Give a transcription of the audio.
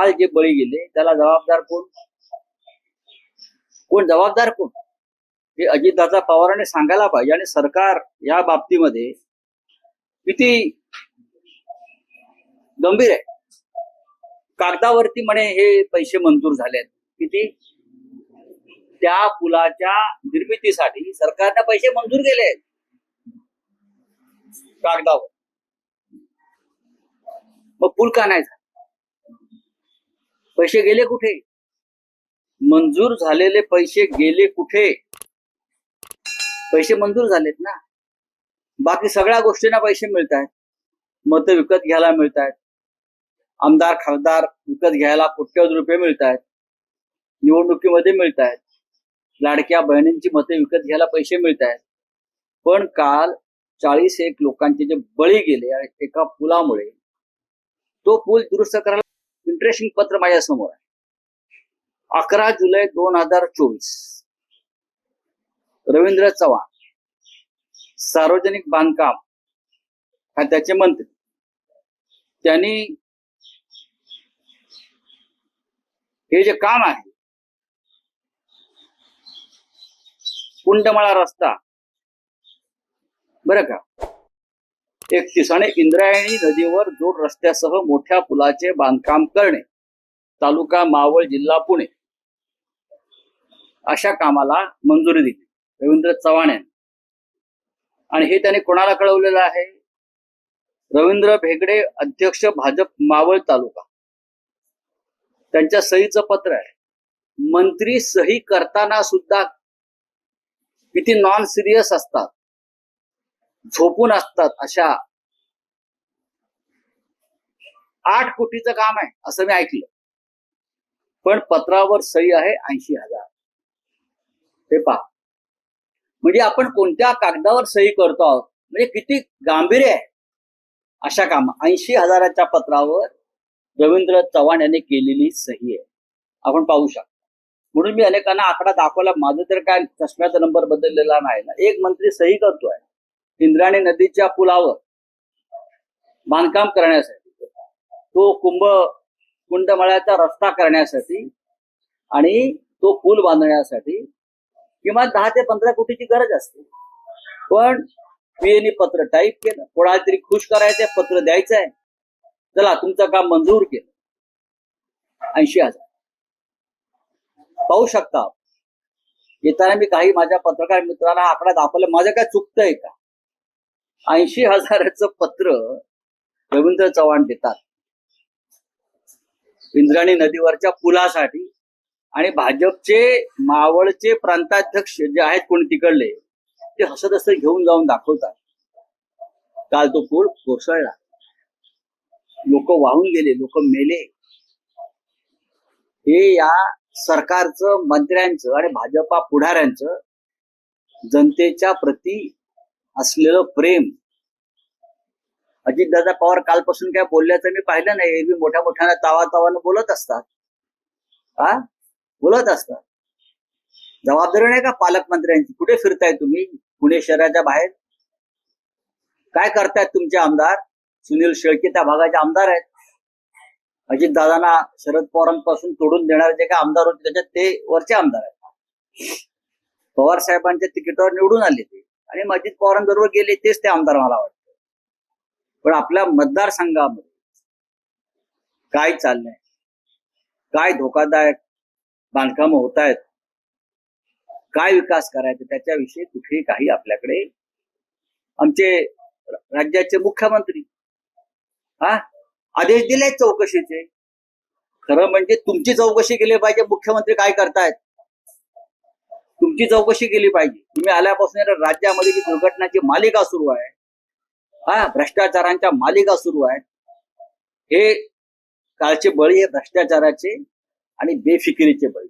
काल जे बळी गेले त्याला जबाबदार कोण? कोण जबाबदार कोण? हे अजितदादा पवारांनी सांगायला पाहिजे. आणि सरकार या बाबतीमध्ये किती गंभीर आहे. कागदावरती म्हणे हे पैसे मंजूर झालेत. किती? त्या पुलाच्या निर्मितीसाठी सरकारने पैसे मंजूर केले आहेत कागदावर. मग पूल का नाही झाला? पैसे गेले कुठे? मंजूर झालेले पैसे गेले कुठे? पैसे मंजूर झालेत ना. बाकी सगळ्या गोष्टींना पैसे मिळत आहेत. मतं विकत घ्यायला मिळत आहेत. आमदार खासदार विकत घ्यायला कोट्यवधी रुपये मिळत आहेत. निवडणुकीमध्ये मिळत आहेत. लाडक्या बहिणींची मतं विकत घ्यायला पैसे मिळत आहेत. पण काल 41 लोकांचे जे बळी गेले एका पुलामुळे, तो पूल दुरुस्त करायला इंटरेस्टिंग पत्र माझ्या समोर आहे. 11 जुलै 2024 रवींद्र चव्हाण सार्वजनिक बांधकाम खात्याचे मंत्री, त्यांनी हे जे काम आहे कुंडमाळा रस्ता बरं का 31 आणि इंद्रायणी नदीवर जोड रस्त्यासह मोठ्या पुलाचे बांधकाम करणे, तालुका मावळ जिल्हा पुणे, अशा कामाला मंजुरी दिली रवींद्र चव्हाण यांनी. आणि हे त्याने कोणाला कळवलेलं आहे? रवींद्र भेगडे अध्यक्ष भाजप मावळ तालुका, त्यांच्या सहीचं पत्र आहे. मंत्री सही करताना सुद्धा किती नॉन सिरियस असतात, झोपून असतात. अशा 8 कोटीचं काम आहे असं मी ऐकलं, पण पत्रावर सही आहे 80,000. हे पहा, म्हणजे आपण कोणत्या कागदावर सही करतो आहोत, म्हणजे किती गांभीर्य आहे अशा काम. 80,000च्या पत्रावर रवींद्र चव्हाण यांनी केलेली सही आहे, आपण पाहू शकता. म्हणून मी अनेकांना आकडा दाखवला. माझं तर काय चष्म्याचा नंबर बदललेला नाही ना. एक मंत्री सही करतोय इंद्रायणी नदीच्या पुलावर बांधकाम करण्यासाठी, तो कुंडमाळ्याचा रस्ता करण्यासाठी आणि तो पूल बांधण्यासाठी किमान 10 ते 15 कोटीची गरज असते. पण पीएनी पत्र टाईप केलं, कोणाला तरी खुश करायचंय, पत्र द्यायचं आहे, चला तुमचं काम मंजूर केलं. 80,000 पाहू शकता. येताना मी काही माझ्या पत्रकार मित्रांना आकडा दाखवला. माझं काय चुकतंय का? 80,000चं पत्र रवींद्र चव्हाण देतात इंद्रायणी नदीवरच्या पुलासाठी. आणि भाजपचे मावळचे प्रांताध्यक्ष जे आहेत कोणी तिकडले, ते हसत हसत घेऊन जाऊन दाखवतात. काल तो पूल कोसळला, लोक वाहून गेले, लोक मेले. हे या सरकारचं, मंत्र्यांचं आणि भाजपा पुढाऱ्यांचं जनतेच्या प्रती असलेलं प्रेम. अजितदादा पवार कालपासून काय बोलल्याचं मी पाहिलं नाही. एरवी मोठ्या मोठ्यानं तावातावानं बोलत असतात, बोलत असतात. जबाबदारी नाही का पालकमंत्र्यांची? कुठे फिरताय तुम्ही? पुणे शहराच्या बाहेर काय करतायत तुमचे आमदार? सुनील शेळके त्या भागाचे आमदार आहेत. अजितदादांना शरद पवारांपासून तोडून देणारे जे काय आमदार होते त्याच्यात ते वरचे आमदार आहेत. पवार साहेबांच्या तिकीटावर निवडून आले ते, आणि अजित पवारांबरोबर गेले तेच ते आमदार मला वाटतं. पण आपल्या मतदारसंघामध्ये काय चाललंय, काय धोकादायक बांधकामं होत आहेत, काय विकास करायचा, त्याच्याविषयी कुठेही काही आपल्याकडे. आमचे राज्याचे मुख्यमंत्री आदेश दिले चौकशीचे. खरं म्हणजे तुमची चौकशी केली पाहिजे. मुख्यमंत्री काय करतायत तुमची चौकशी केली पाहिजे. तुम्ही आल्यापासून राज्यामध्ये जी दुर्घटनाची मालिका सुरू आहे, भ्रष्टाचारांच्या मालिका सुरू आहेत, हे कालचे बळी हे भ्रष्टाचाराचे आणि बेफिकिरीचे बळी.